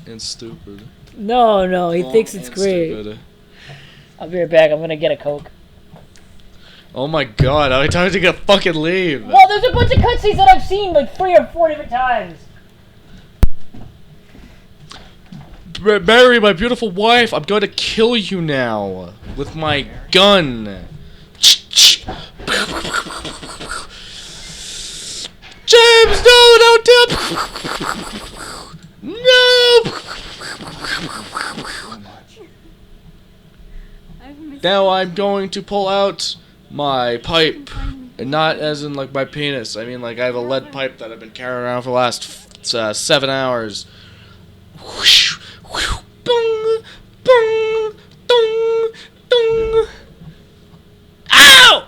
and stupid. No, he thinks it's great. Stupid. I'll be right back. I'm gonna get a Coke. Oh my god, I told you to fucking leave. Well, there's a bunch of cutscenes that I've seen like 3 or 4 different times. Mary, my beautiful wife, I'm going to kill you now with my gun. James, no, don't tip. No. Now I'm going to pull out my pipe, and not as in like my penis. I mean like I have a lead pipe that I've been carrying around for the last 7 hours. Whoosh, whoosh, bong, bong, dong, dong. Ow!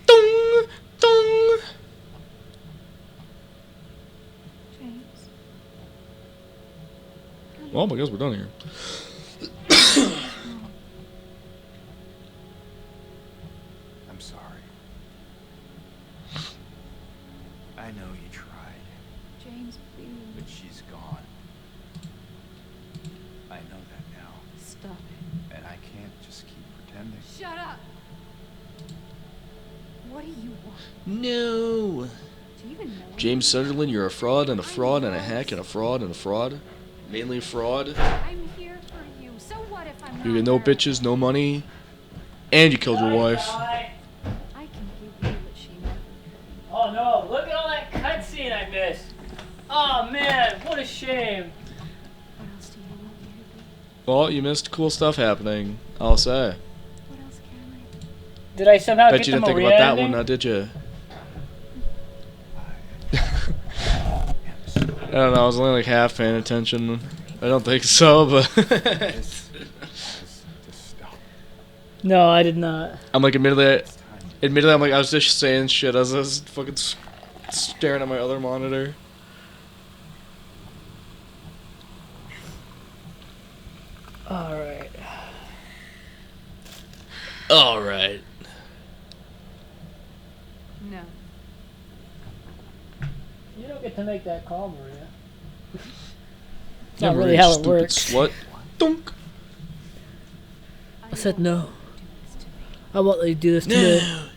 Dong, dong. Well, I guess we're done here. I'm sorry. I know you tried. James, please. But she's gone. I know that now. Stop it. And I can't just keep pretending. Shut up! What do you want? No. Do you even know James Sunderland, you're a fraud and a fraud and a hack and a fraud and a fraud. Mainly fraud. I'm here for you. So what if I'm You not get no there? bitches, no money, and you killed your wife. I can give you what she never could. Oh no, look at all that cutscene I missed. Oh man, what a shame. What else do you want me to be? Well, you missed cool stuff happening, I'll say. What else can I be? Did I somehow Bet get you the didn't think Maria about that ending? one, now did you? I don't know, I was only like half paying attention. I don't think so, but Just stop. No, I did not. I'm like admittedly I'm like I was just saying shit as I was fucking staring at my other monitor. Alright. Alright. No. You don't get to make that call, Maria. It's Yeah, not really Maria, how it stupid works. Slut. Dunk. I said no. Do this to me. I won't let you do this to me. No.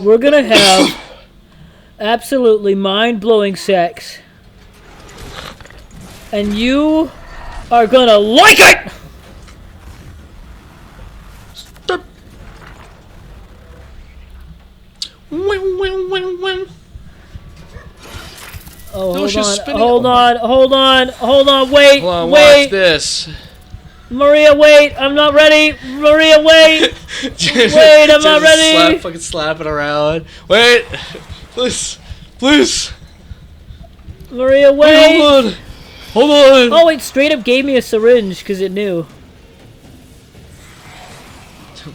We're gonna have absolutely mind-blowing sex. And you are gonna like it! Oh, No, hold she's on, spinning- hold oh on, hold on, hold on, wait, Hold on, watch wait! this. Maria, wait, I'm not ready! Maria, wait! Wait, I'm not ready! Fucking slapping around. Wait, please, please. Maria, Wait, wait! hold on. Hold on. Oh, it straight up gave me a syringe because it knew.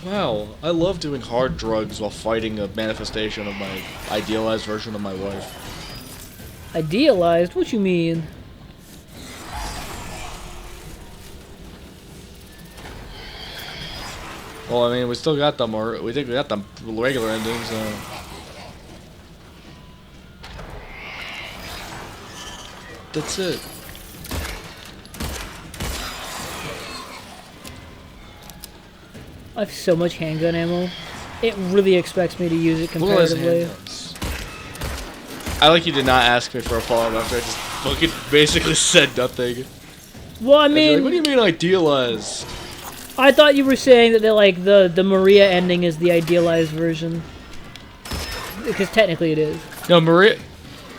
Wow, I love doing hard drugs while fighting a manifestation of my idealized version of my wife. Idealized? What you mean? Well, I mean, we still got them, or we think we got the regular endings. That's it. I have so much handgun ammo. It really expects me to use it Look at those comparatively. handguns. I like you did not ask me for a follow-up after I just fucking basically said nothing. Well, I I'd be like, mean, what do you mean idealized? I thought you were saying that like the Maria ending is the idealized version. Because technically it is. No, Maria,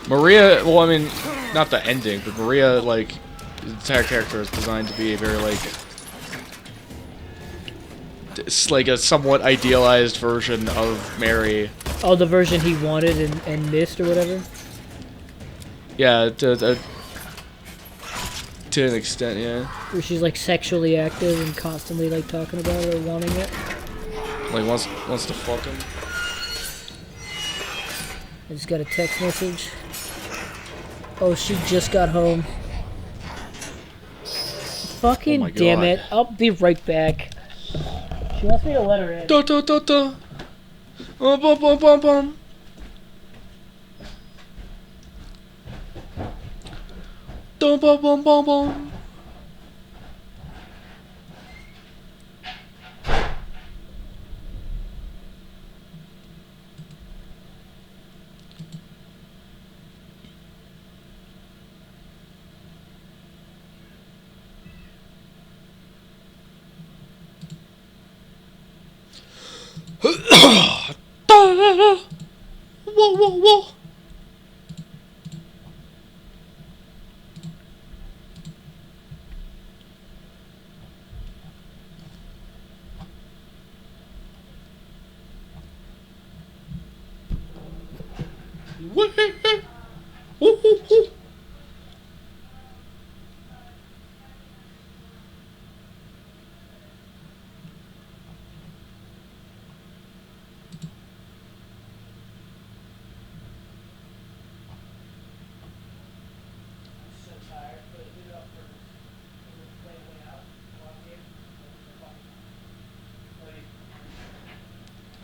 well, I mean, not the ending, but Maria, like, the entire character is designed to be a very, like, it's like a somewhat idealized version of Mary. Oh, the version he wanted and missed or whatever? Yeah, to an extent, yeah. Where she's like sexually active and constantly like talking about it or wanting it. Like, wants to fuck him. I just got a text message. Oh, she just got home. Fucking Oh my damn God. it. I'll be right back. She wants me to let her in. Da da da da. Bum bum bum bum. Dum bum bum bum bum. Whoa, whoa, whoa.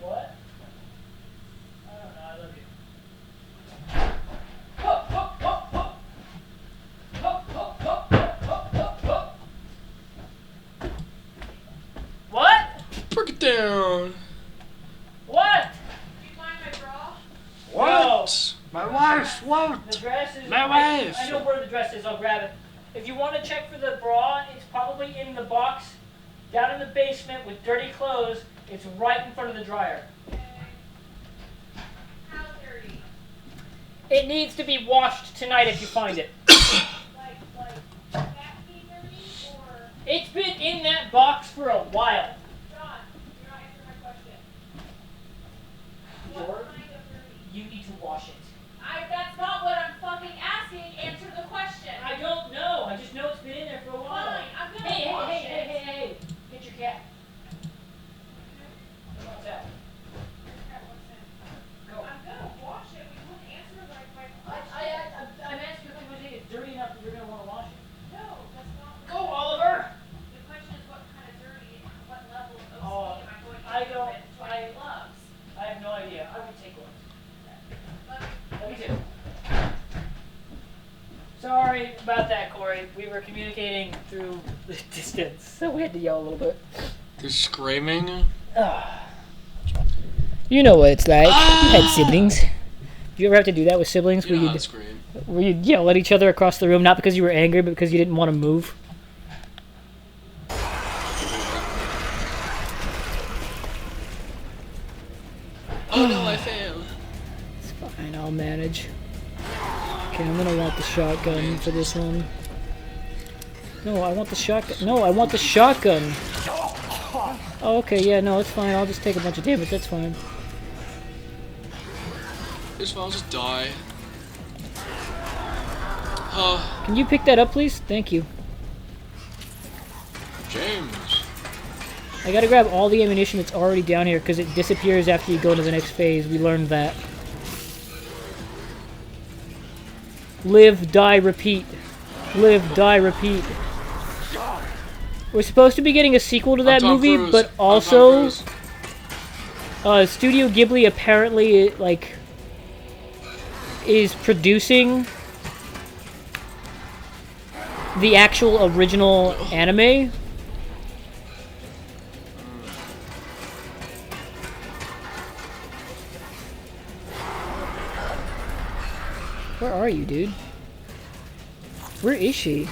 What? I don't know, I love you. What? Break it down. What? Do you mind my bra? What? My wife won't. The dress is. My wife. I know where the dress is. I'll grab it. If you want to check for the bra, it's probably in the box down in the basement with dirty clothes. It's right in front of the dryer. Okay. How dirty? It needs to be washed tonight if you find it. Like nasty dirty or It's been in that box for a while. John? You're not answering my question. George? What kind of dirty? You need to wash it. That's not what I'm fucking asking. Answer the question. I don't know. I just know it's been in there for a while. Fine, I'm gonna Hey, wash hey, it. hey, hey, hey, hey. Get your cat. What's that? Go. I'm gonna wash it. We wouldn't answer like my question. I'm asking if it's dirty enough that you're going to want to wash it. No, that's not. Go, Oliver! The question is what kind of dirty, what level of Oh, OCD am I going to I do don't- with joining gloves? I have no idea. I would take one. Let Me too. Sorry about that, Corey. We were communicating through the distance, so we had to yell a little bit. You're screaming. You know what it's like. You had siblings. Do you ever have to do that with siblings? You know how Where to scream. you'd yell at each other across the room, not because you were angry, but because you didn't want to move? Oh no, I failed. It's fine, I'll manage. Okay, I'm gonna want the shotgun for this one. No, I want the shotgun. No, I want the shotgun! Oh, okay, yeah, no, it's fine. I'll just take a bunch of damage. That's fine. This one, I'll just die. Can you pick that up, please? Thank you. James. I gotta grab all the ammunition that's already down here because it disappears after you go to the next phase. We learned that. Live, die, repeat. Live, die, repeat. We're supposed to be getting a sequel to that Tom movie, Cruise. but I'm Tom also, Cruise. Studio Ghibli apparently, like, is producing the actual original anime. Where are you, dude? Where is she?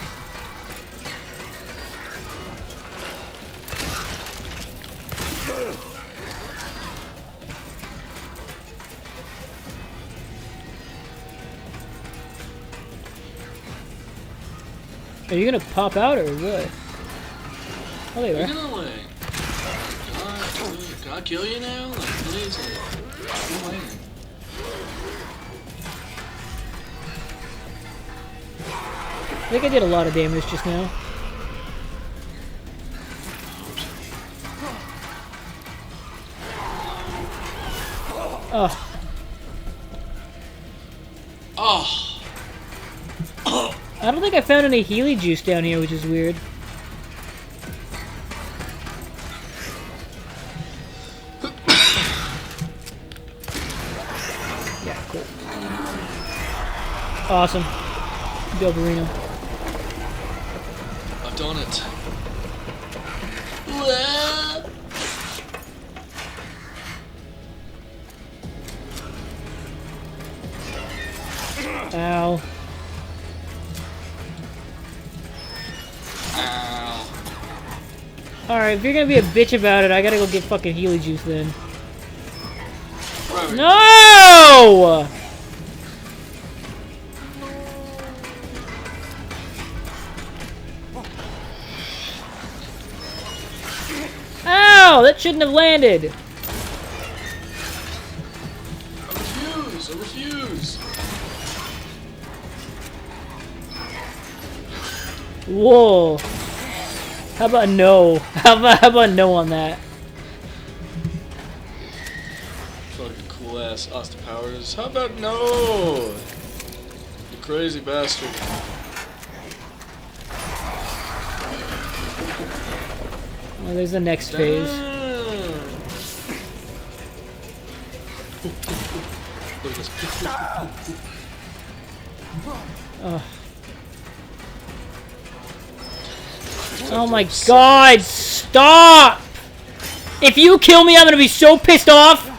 Are you gonna pop out or what? Oh, there you You're are. gonna like. Can I kill you now? Like, please. I'm waiting. I think I did a lot of damage just now. Oh, Oh. I don't think I found any Healy juice down here, which is weird. Yeah, cool. Awesome. Go, Burrino. done it. Ow. Ow. Alright, if you're gonna be a bitch about it, I gotta go get fucking Healy Juice then. Right. No! Ow! That shouldn't have landed! I refuse! Whoa. How about no? How about no on that? Fucking cool ass Austin Powers. How about no? You crazy bastard. Well, there's the next phase. Look at this. Oh. Oh my god, stop! If you kill me, I'm gonna be so pissed off!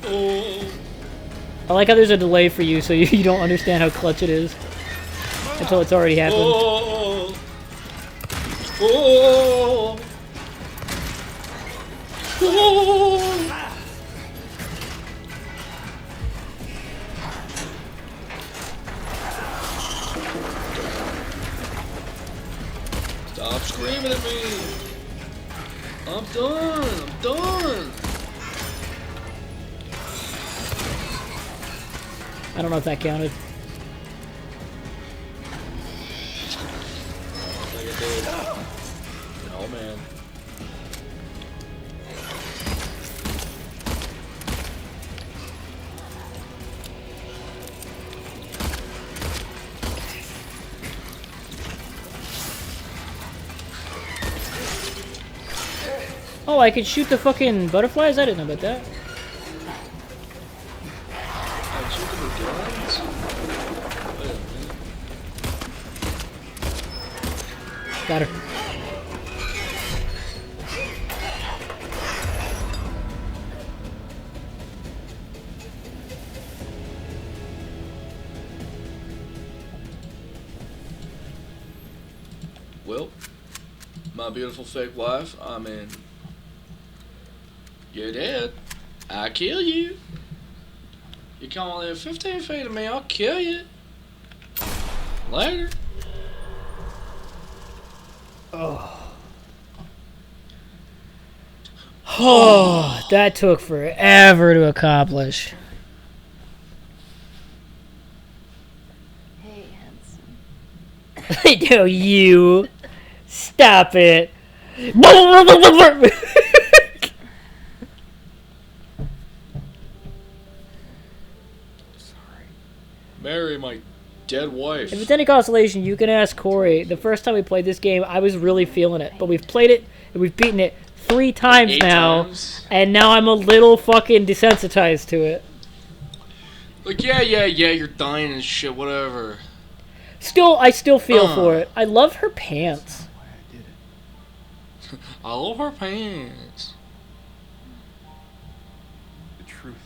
Oh. I like how there's a delay for you, so you don't understand how clutch it is until it's already happened. Oh. Oh. Oh. Stop screaming at me! I'm done! I'm done! I don't know if that counted. Like I did. No, man. Oh, I could shoot the fucking butterflies? I didn't know about that. I'm shooting the guns? Wait a minute. Got her. Well, my beautiful fake wife, I mean, you're dead. I kill you. You come within 15 feet of me, I'll kill you. Later. Oh, that took forever to accomplish. Hey, handsome. No, you. Stop it. Sorry. Marry my dead wife. If it's any consolation, you can ask Corey. The first time we played this game, I was really feeling it. But we've played it, and we've beaten it 3 times 8 now. times. And now I'm a little fucking desensitized to it. Like, yeah, you're dying and shit, whatever. Still, I still feel for it. I love her pants. Why I did it. I love her pants. The truth is,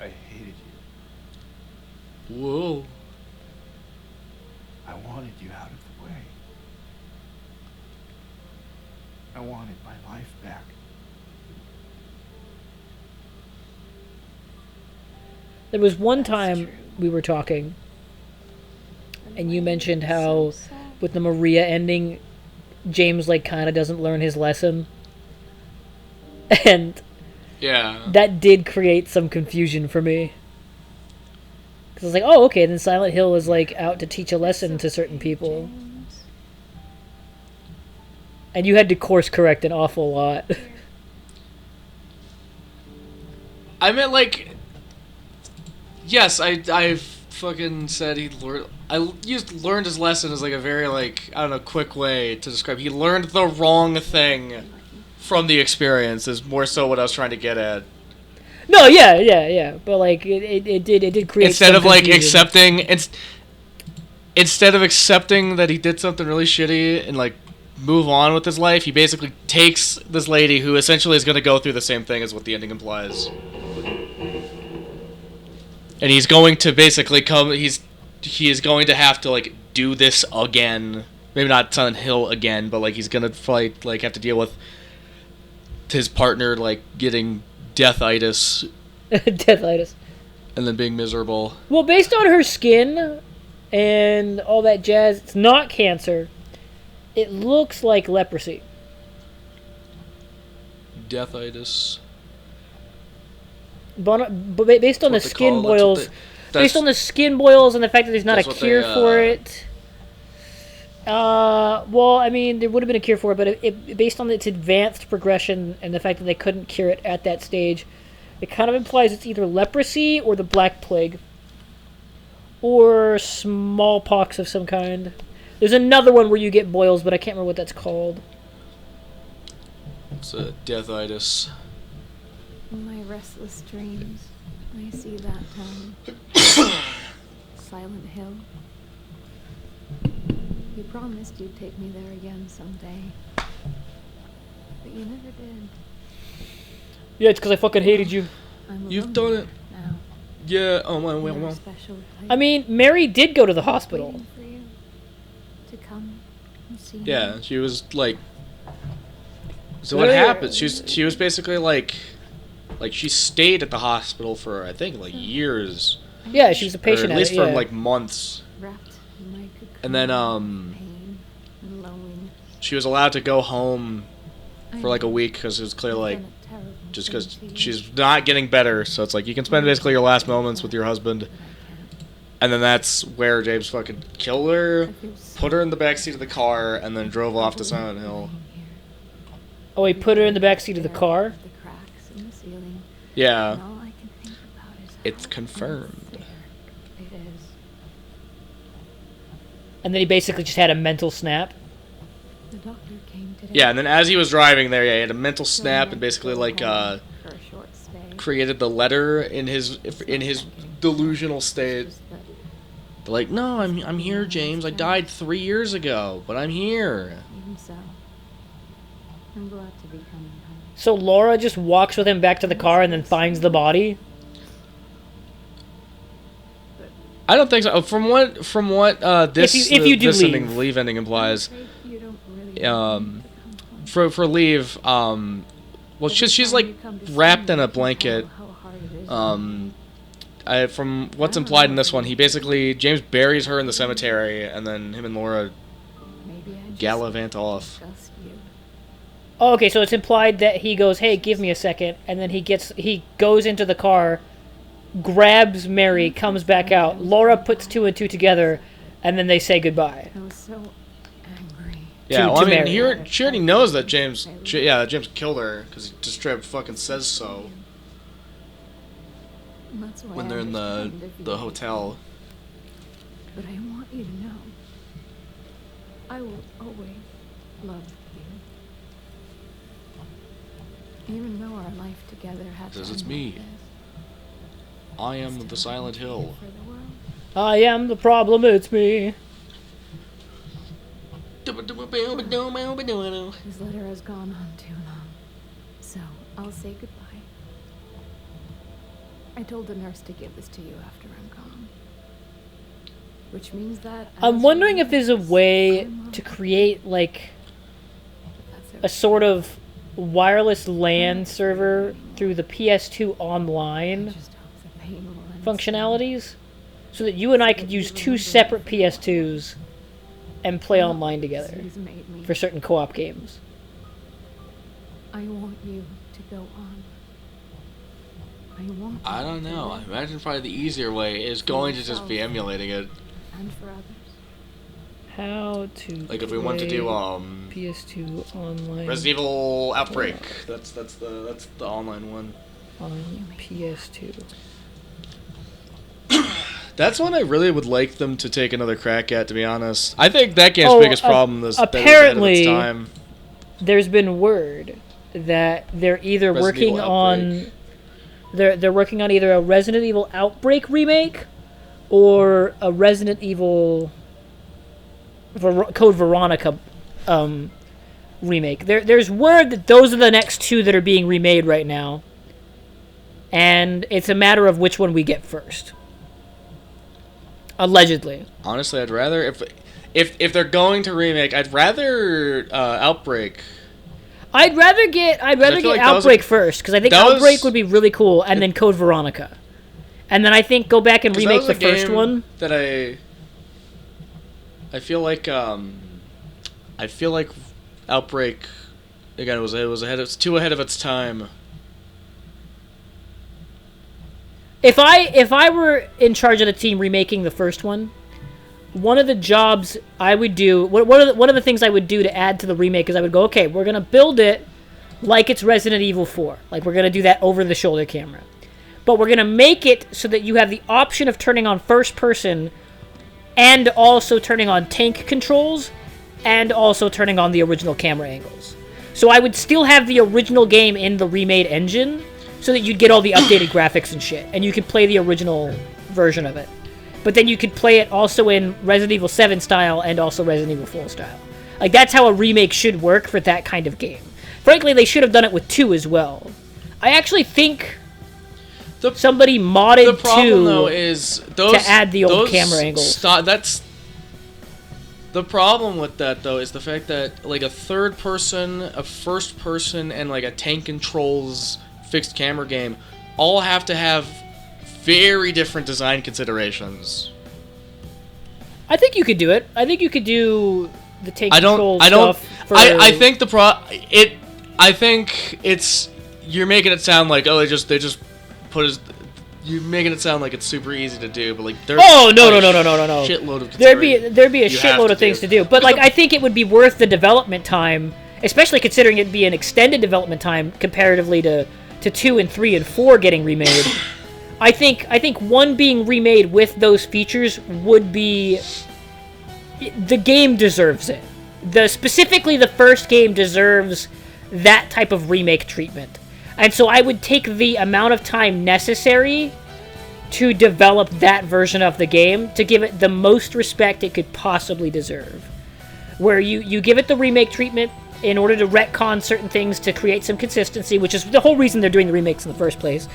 I hated you. Whoa. I wanted you out of the way. I wanted my life back. There was one time we were talking, and you mentioned how with the Maria ending, James like kind of doesn't learn his lesson. And Yeah. that did create some confusion for me. Because I was like, oh, okay, then Silent Hill is like out to teach a lesson to certain people. James. And you had to course correct an awful lot. I meant like. Yes, I fucking said he learned. I used learned his lesson as like a very like I don't know quick way to describe. He learned the wrong thing from the experience. Is more so what I was trying to get at. No, yeah. But like it did create Instead some of like confusion. accepting, instead of accepting that he did something really shitty and like move on with his life, he basically takes this lady who essentially is going to go through the same thing as what the ending implies. And he's going to basically he is going to have to like do this again. Maybe not Silent Hill again, but like he's gonna fight like have to deal with his partner like getting deathitis Deathitis. and then being miserable. Well, based on her skin and all that jazz, it's not cancer. It looks like leprosy. Deathitis. But based on the That's what they skin call- boils, that's based on the skin boils and the fact that there's not a that's what cure they, for it. Well, I mean, there would have been a cure for it, but based on its advanced progression and the fact that they couldn't cure it at that stage, it kind of implies it's either leprosy or the Black Plague. Or smallpox of some kind. There's another one where you get boils, but I can't remember what that's called. It's a deathitis. In my restless dreams, I see that Silent Hill. You promised you'd take me there again someday. But you never did. Yeah, it's because I fucking hated you. I'm You've alone done here it. now. Yeah. Oh my. In Well, our well. special place, I mean, Mary did go to the hospital. waiting for you to come and see Yeah. me. She was like. So what Yeah. happened? She was basically like she stayed at the hospital for I think like years, Yeah, she was a patient or at least it, for yeah. like months. Wrapped in my cocoon And then of pain and loneliness. she was allowed to go home I for like a know week because it was clear I've like done a terrible just thing because to you, she's not getting better. So it's like you can spend basically your last moments with your husband, but I can't. and then that's where James fucking killed her, I feel so put her in the backseat of the car, and then drove off to alone Silent Hill. lying here. Oh, he put her in the backseat of the car? The cracks in the ceiling. Yeah, And all I can think about is it's how confirmed. unfair it is. And then he basically just had a mental snap. The doctor came today. Yeah, and then as he was driving there, yeah, he had a mental So snap I and basically go like home for a short stay. created the letter in his delusional It's state. just that They're like, no, I'm here, James. I died 3 years ago, but I'm here. even so, I'm glad to be coming home. So Laura just walks with him back to the car and then finds the body? I don't think so. From what this If you do this leave. ending, the leave ending implies, I'm afraid you don't really um, want to come home. for leave, well, Every she's time like you come to see wrapped me, in a I can tell blanket. how hard it is. From what's implied in this one, he basically James buries her in the cemetery, and then him and Laura Maybe I just gallivant off. disgust you. Oh, okay, so it's implied that he goes, hey, give me a second, and then he goes into the car, grabs Mary, comes back out. Laura puts two and two together, and then they say goodbye. I was so angry. Yeah, well, to I mean, Mary. she already knows that James killed her because he just straight up fucking says so That's why when I they're in was kind of the you. hotel. But I want you to know, I will always love you. Even though our life together had Says to it's end me. like this, I I am still the Silent love you Hill. for the world. I am the problem, it's me. This letter has gone on too long, so I'll say goodbye. I told the nurse to give this to you after I'm gone. Which means that I'm as wondering you if there's a notice, way I'm to okay. create, like, That's a okay. sort of wireless LAN server through the PS2 I online just hope the pain will end functionalities, so that you and I could use two separate PS2s and play soon. online together He's made me. for certain co-op games. I want you to go on. I want I don't you know. I to imagine probably the easier way is going to just be emulating it. and for others. How to Like if we want to do PS2 online Resident Evil Outbreak. That's the online one. on PS2. That's one I really would like them to take another crack at, to be honest. I think that game's Oh, biggest problem is that it was ahead of apparently- its time. There's been word that they're either Resident working Evil on Outbreak. they're working on either a Resident Evil Outbreak remake or a Resident Evil Code Veronica remake. There's word that those are the next two that are being remade right now, and it's a matter of which one we get first. Allegedly. Honestly, I'd rather if they're going to remake, I'd rather Outbreak. I'd rather get feel like that was Outbreak first, because I think that was- Outbreak would be really cool, and then Code Veronica, and then I think go back and 'Cause that remake was the a first game one. that I feel like Outbreak again it was ahead. It's too ahead of its time. If I were in charge of the team remaking the first one, one of the jobs I would do, one of the things I would do to add to the remake is I would go, okay, we're gonna build it like it's Resident Evil 4, like we're gonna do that over the shoulder camera, but we're gonna make it so that you have the option of turning on first person, and also turning on tank controls, and also turning on the original camera angles. So I would still have the original game in the remade engine, so that you'd get all the updated graphics and shit, and you could play the original version of it. But then you could play it also in Resident Evil 7 style and also Resident Evil 4 style. Like, that's how a remake should work for that kind of game. Frankly, they should have done it with 2 as well. I actually think somebody modded The problem 2 though is those to add the old those camera angles. That's the problem with that though is the fact that like a third person, a first person, and like a tank controls fixed camera game all have to have very different design considerations. I think you could do it. I think you could do the tank I control don't. stuff for... I think I think it's you're making it sound like they just put his. You're making it sound like it's super easy to do, but like there's Oh no. shitload of There'd be a you have shitload to of things do. to do, but like I think it would be worth the development time, especially considering it'd be an extended development time comparatively to 2 and 3 and 4 getting remade. I think 1 being remade with those features would be the game deserves it. Specifically the first game deserves that type of remake treatment. And so I would take the amount of time necessary to develop that version of the game to give it the most respect it could possibly deserve. Where you give it the remake treatment in order to retcon certain things to create some consistency, which is the whole reason they're doing the remakes in the first place.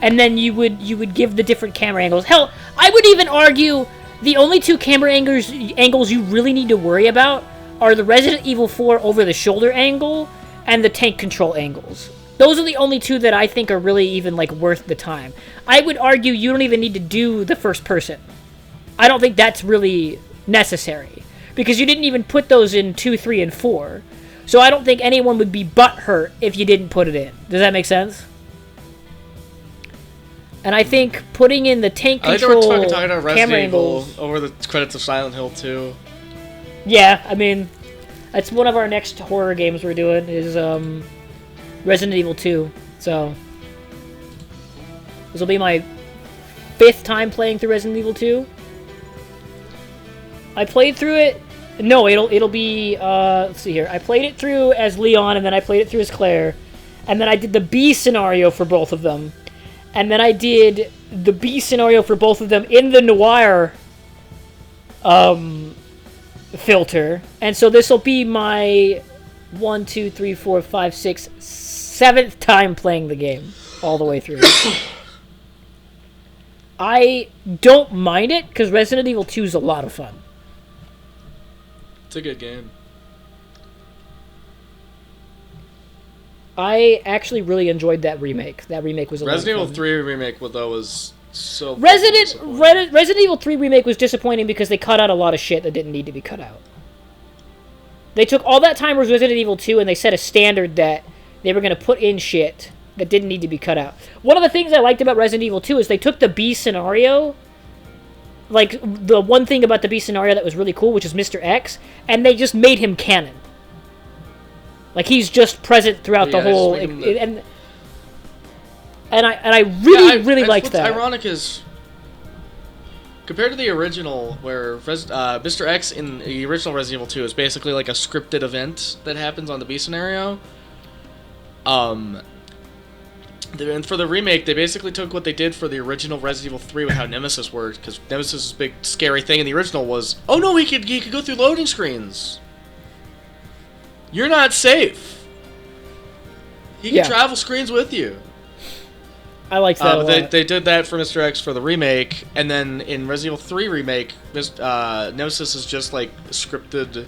And then you would give the different camera angles. Hell, I would even argue the only 2 camera angles you really need to worry about are the Resident Evil 4 over-the-shoulder angle and the tank control angles. Those are the only 2 that I think are really even like worth the time. I would argue you don't even need to do the first person. I don't think that's really necessary, because you didn't even put those in 2, 3, and 4. So I don't think anyone would be butthurt if you didn't put it in. Does that make sense? And I think putting in the tank control I think we're talking about Resident camera Evil angles... over the credits of Silent Hill 2. Yeah, I mean, that's one of our next horror games we're doing is Resident Evil 2. So this will be my 5th time playing through Resident Evil 2. I played through it. No, it'll be let's see here. I played it through as Leon, and then I played it through as Claire, and then I did the B scenario for both of them, and then I did the B scenario for both of them in the Noir filter, and so this will be my 1, 2, 3, 4, 5, 6, 7th time playing the game all the way through. I don't mind it because Resident Evil 2 is a lot of fun. It's a good game. I actually really enjoyed that remake. That remake was a Resident lot Evil of fun. 3 remake, though, was so Resident Evil 3 remake was disappointing because they cut out a lot of shit that didn't need to be cut out. They took all that time with Resident Evil 2 and they set a standard that they were going to put in shit that didn't need to be cut out. One of the things I liked about Resident Evil 2 is they took the B scenario, like the one thing about the B scenario that was really cool, which is Mr. X, and they just made him canon. Like he's just present throughout the whole, and I really liked that. What's ironic is, compared to the original, where Mr. X in the original Resident Evil 2 is basically like a scripted event that happens on the B scenario. And for the remake, they basically took what they did for the original Resident Evil 3 with how Nemesis worked, because Nemesis' big scary thing in the original was, oh no, he could go through loading screens. You're not safe. He can travel screens with you. I liked that a lot. They did that for Mr. X for the remake, and then in Resident Evil 3 remake, Nemesis is just like scripted.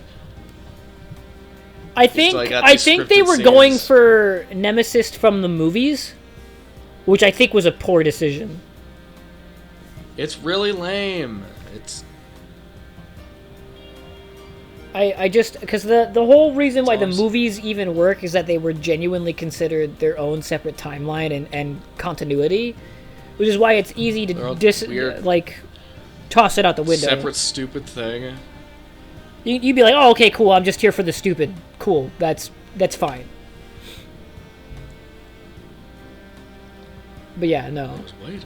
I think they were going for Nemesis from the movies, which I think was a poor decision. It's really lame. I just because the whole reason why the movies even work is that they were genuinely considered their own separate timeline and continuity, which is why it's easy to toss it out the window. Separate stupid thing. You'd be like, oh, okay, cool. I'm just here for the stupid. Cool, that's fine. But yeah, no. Wait a minute.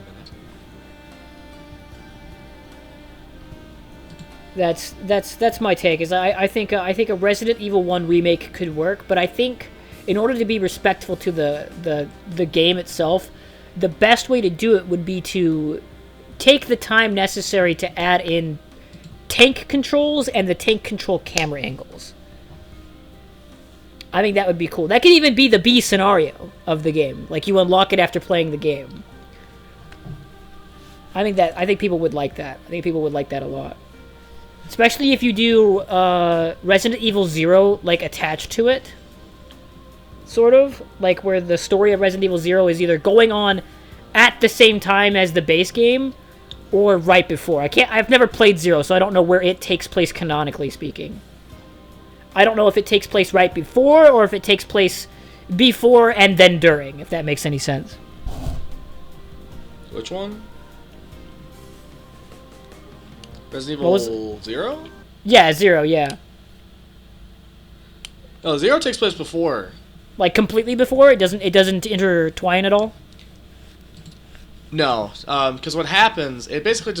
That's my take. Is I think a Resident Evil 1 remake could work, but I think in order to be respectful to the game itself, the best way to do it would be to take the time necessary to add in tank controls and the tank control camera angles. I think that would be cool. That could even be the B scenario of the game. Like you unlock it after playing the game. I think people would like that. I think people would like that a lot. Especially if you do Resident Evil 0, like, attached to it. Sort of. Like, where the story of Resident Evil 0 is either going on at the same time as the base game, or right before. I've never played 0, so I don't know where it takes place canonically speaking. I don't know if it takes place right before, or if it takes place before and then during, if that makes any sense. Which one? Resident Evil 0? Yeah, 0, yeah. Oh, 0 takes place before. Like completely before? It doesn't intertwine at all? No, because what happens, it basically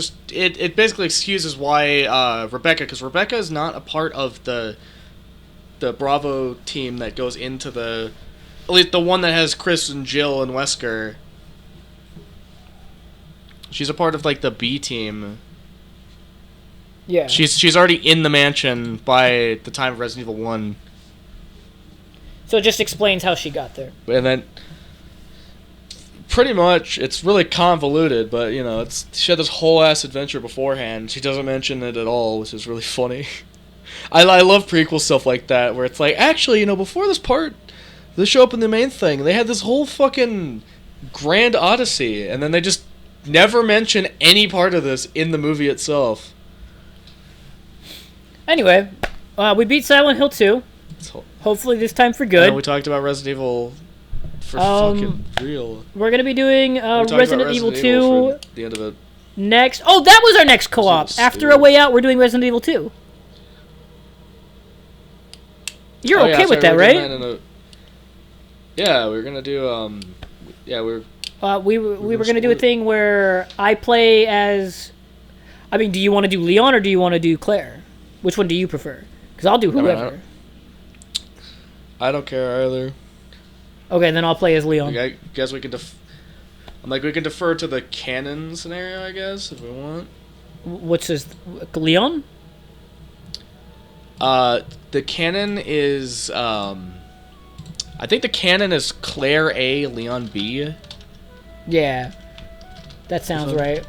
excuses why Rebecca, because Rebecca is not a part of the Bravo team that goes into at least the one that has Chris and Jill and Wesker. She's a part of like the B team. Yeah. She's already in the mansion by the time of Resident Evil 1. So it just explains how she got there. And then, pretty much, it's really convoluted, but, you know, she had this whole-ass adventure beforehand. She doesn't mention it at all, which is really funny. I love prequel stuff like that, where it's like, actually, you know, before this part, they show up in the main thing, they had this whole fucking grand odyssey, and then they just never mention any part of this in the movie itself. Anyway, we beat Silent Hill 2. Hopefully this time for good. And we talked about Resident Evil for fucking real. We're going to be doing Resident Evil 2 the end of it. next. Oh, that was our next co-op. After A Way Out, we're doing Resident Evil 2. You're okay with that, right? Yeah, we were going to do... we were going to do a thing where I play as... I mean, do you want to do Leon or do you want to do Claire? Which one do you prefer? Because I'll do whoever. I don't care either. Okay, then I'll play as Leon. I guess we can we can defer to the canon scenario, I guess, if we want. What's this? Leon? The canon is I think the canon is Claire A, Leon B. Yeah. That sounds right.